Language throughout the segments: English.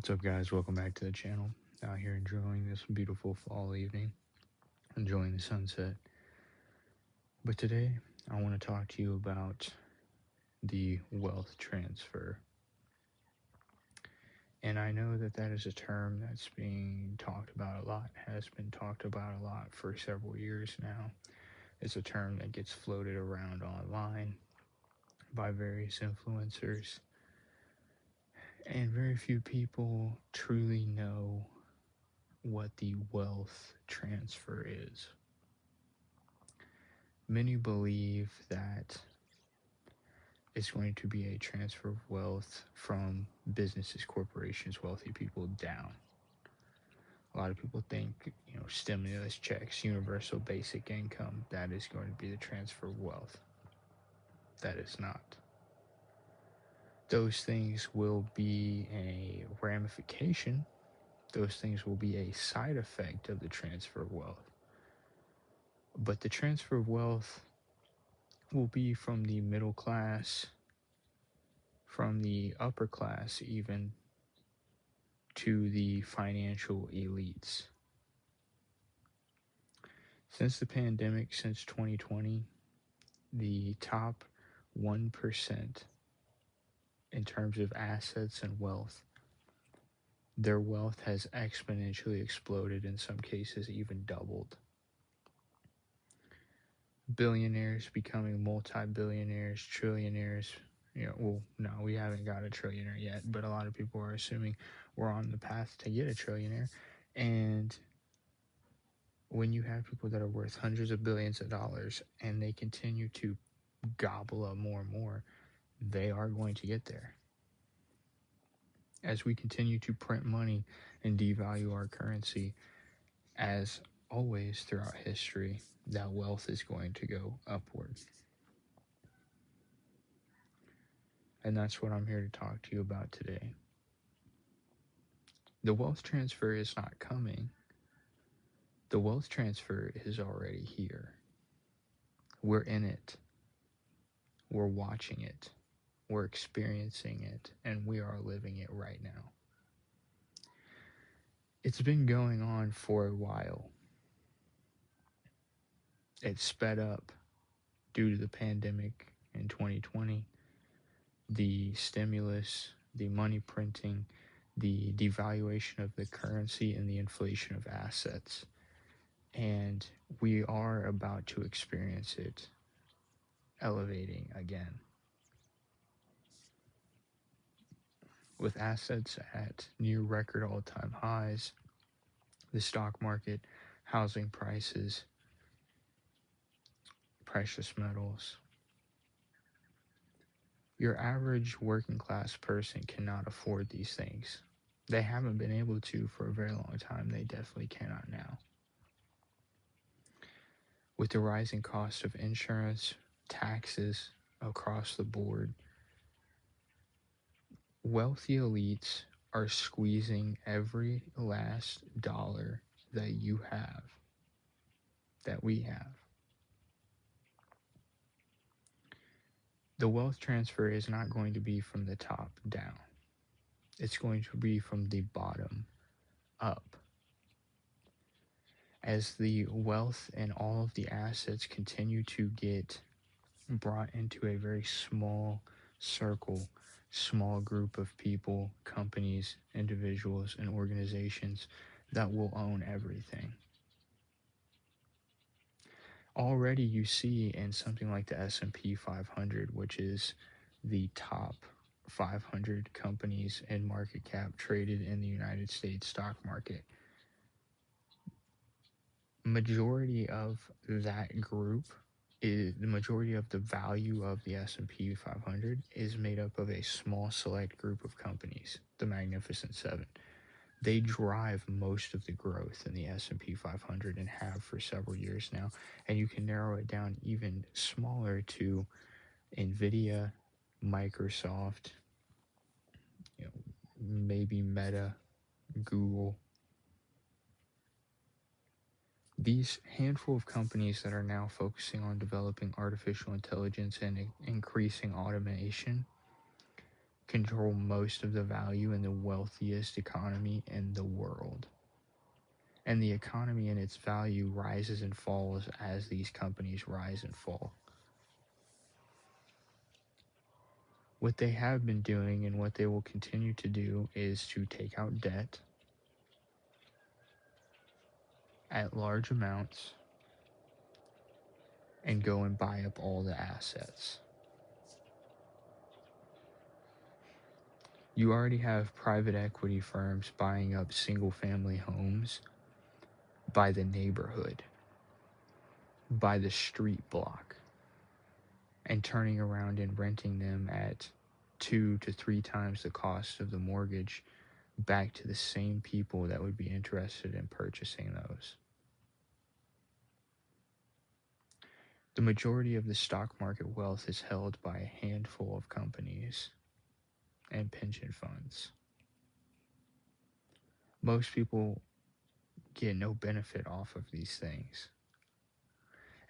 What's up, guys? Welcome back to the channel. Out here enjoying this beautiful fall evening, enjoying the sunset. But today, I want to talk to you about the wealth transfer. And I know that that is a term that's being talked about a lot, has been talked about a lot for several years now. It's a term that gets floated around online by various influencers, and very few people truly know what the wealth transfer is. Many believe that it's going to be a transfer of wealth from businesses, corporations, wealthy people down. A lot of people think, stimulus checks, universal basic income, that is going to be the transfer of wealth. That is not. Those things will be a ramification. Those things will be a side effect of the transfer of wealth. But the transfer of wealth will be from the middle class, from the upper class even, to the financial elites. Since the pandemic, since 2020, the top 1% in terms of assets and wealth, their wealth has exponentially exploded, in some cases even doubled. Billionaires becoming multi-billionaires, trillionaires. No, we haven't got a trillionaire yet, but a lot of people are assuming we're on the path to get a trillionaire. And when you have people that are worth hundreds of billions of dollars and they continue to gobble up more and more, they are going to get there. As we continue to print money and devalue our currency, as always throughout history, that wealth is going to go upward. And that's what I'm here to talk to you about today. The wealth transfer is not coming. The wealth transfer is already here. We're in it. We're watching it. We're experiencing it, and we are living it right now. It's been going on for a while. It sped up due to the pandemic in 2020, the stimulus, the money printing, the devaluation of the currency, and the inflation of assets. And we are about to experience it elevating again. With assets at near record all-time highs, the stock market, housing prices, precious metals. Your average working class person cannot afford these things. They haven't been able to for a very long time. They definitely cannot now. With the rising cost of insurance, taxes across the board, wealthy elites are squeezing every last dollar that you have, that we have. The wealth transfer is not going to be from the top down. It's going to be from the bottom up. As the wealth and all of the assets continue to get brought into a very small circle, small group of people, companies, individuals, and organizations that will own everything. Already you see in something like the S&P 500, which is the top 500 companies in market cap traded in the United States stock market, majority of that group is the majority of the value of the S&P 500 is made up of a small select group of companies, the Magnificent Seven. They drive most of the growth in the S&P 500 and have for several years now. And you can narrow it down even smaller to NVIDIA, Microsoft, maybe Meta, Google. These handful of companies that are now focusing on developing artificial intelligence and increasing automation control most of the value in the wealthiest economy in the world. And the economy and its value rises and falls as these companies rise and fall. What they have been doing and what they will continue to do is to take out debt at large amounts and go and buy up all the assets. You already have private equity firms buying up single-family homes by the neighborhood, by the street block, and turning around and renting them at 2 to 3 times the cost of the mortgage back to the same people that would be interested in purchasing those. The majority of the stock market wealth is held by a handful of companies and pension funds. Most people get no benefit off of these things.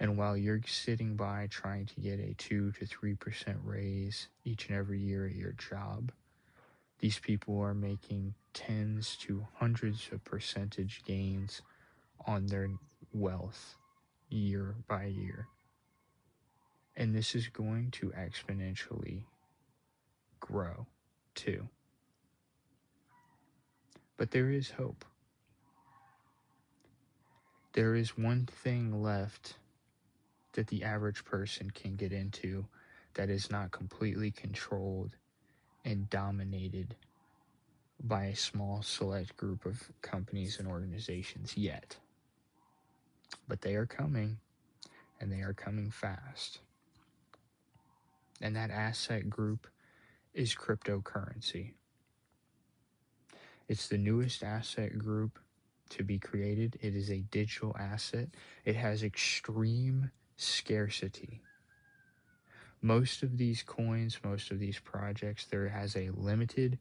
And while you're sitting by trying to get a 2 to 3% raise each and every year at your job, these people are making tens to hundreds of percentage gains on their wealth year by year. And this is going to exponentially grow too. But there is hope. There is one thing left that the average person can get into that is not completely controlled and dominated by a small select group of companies and organizations yet. But they are coming, and they are coming fast. And that asset group is cryptocurrency. It's the newest asset group to be created. It is a digital asset. It has extreme scarcity. Most of these coins, most of these projects, there has a limited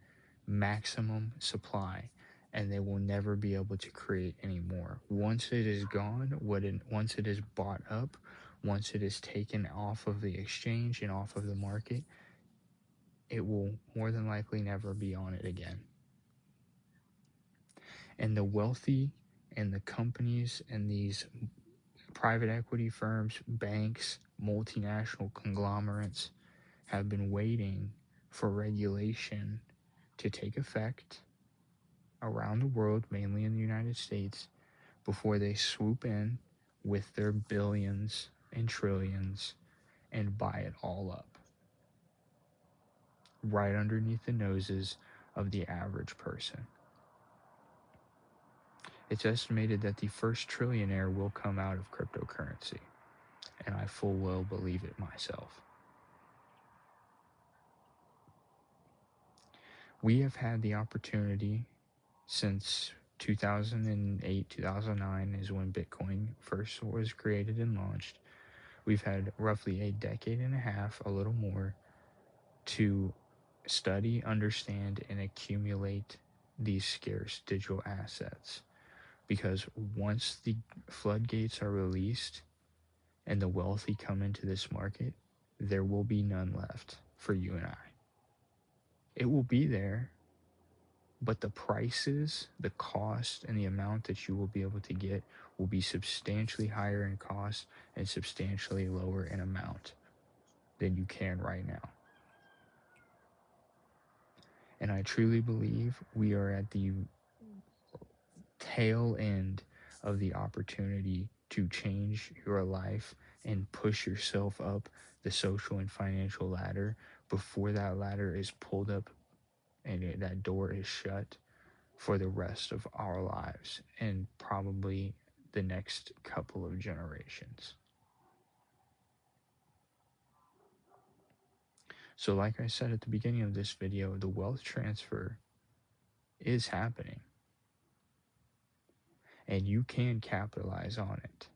maximum supply, and they will never be able to create any more. Once it is gone, once it is bought up, once it is taken off of the exchange and off of the market, it will more than likely never be on it again. And the wealthy and the companies and these private equity firms, banks, multinational conglomerates have been waiting for regulation to take effect around the world, mainly in the United States, before they swoop in with their billions and trillions and buy it all up right underneath the noses of the average person. It's estimated that the first trillionaire will come out of cryptocurrency, and I full well believe it myself. We have had the opportunity since 2008, 2009 is when Bitcoin first was created and launched. We've had roughly a decade and a half, a little more, to study, understand, and accumulate these scarce digital assets. Because once the floodgates are released and the wealthy come into this market, there will be none left for you and I. It will be there, but the prices, the cost, and the amount that you will be able to get will be substantially higher in cost and substantially lower in amount than you can right now. And I truly believe we are at the tail end of the opportunity to change your life and push yourself up the social and financial ladder before that ladder is pulled up and that door is shut for the rest of our lives and probably the next couple of generations. So like I said at the beginning of this video, the wealth transfer is happening. And you can capitalize on it.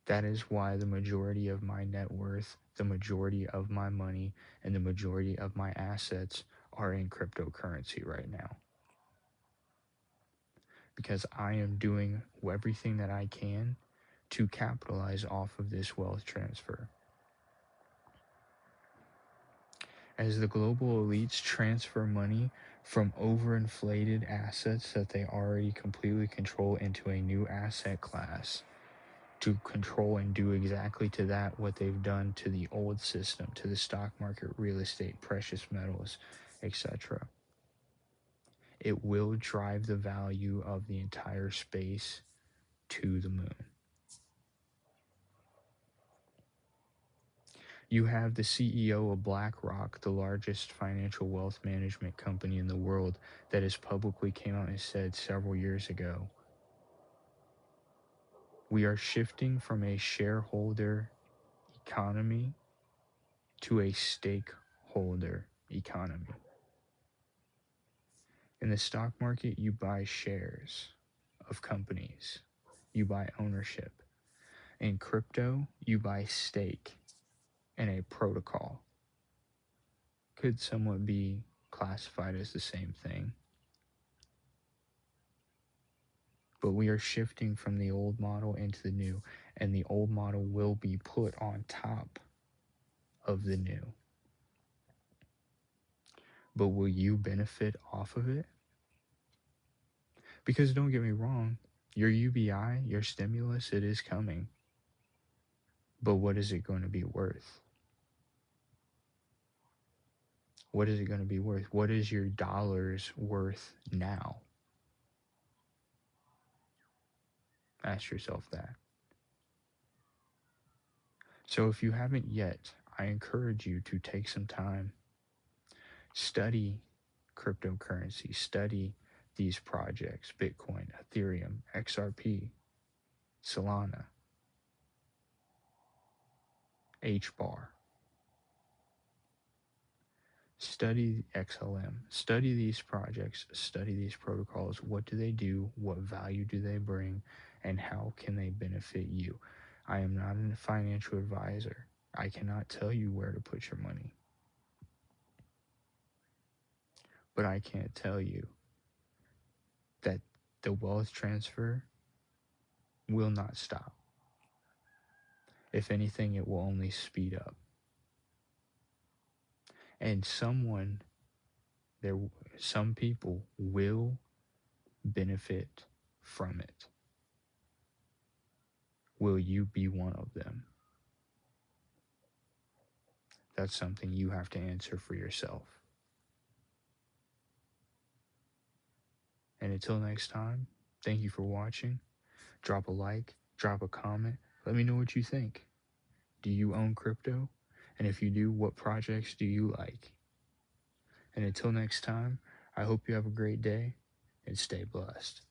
That is why the majority of my net worth, the majority of my money, and the majority of my assets are in cryptocurrency right now. Because I am doing everything that I can to capitalize off of this wealth transfer. As the global elites transfer money from overinflated assets that they already completely control into a new asset class to control and do exactly to that what they've done to the old system, to the stock market, real estate, precious metals, etc. It will drive the value of the entire space to the moon. You have the CEO of BlackRock, the largest financial wealth management company in the world, that has publicly came out and said several years ago, we are shifting from a shareholder economy to a stakeholder economy. In the stock market, you buy shares of companies, you buy ownership. In crypto, you buy stake in a protocol. Could somewhat be classified as the same thing. But we are shifting from the old model into the new, and the old model will be put on top of the new. But will you benefit off of it? Because don't get me wrong, your UBI, your stimulus, it is coming. But what is it going to be worth? What is it going to be worth? What is your dollars worth now? Ask yourself that. So if you haven't yet, I encourage you to take some time, study cryptocurrency, study these projects, Bitcoin, Ethereum, XRP, Solana, HBAR. Study XLM, study these projects, study these protocols. What do they do? What value do they bring? And how can they benefit you? I am not a financial advisor. I cannot tell you where to put your money. But I can't tell you that the wealth transfer will not stop. If anything, it will only speed up. And some people will benefit from it. Will you be one of them? That's something you have to answer for yourself. And until next time, thank you for watching. Drop a like, drop a comment. Let me know what you think. Do you own crypto? And if you do, what projects do you like? And until next time, I hope you have a great day and stay blessed.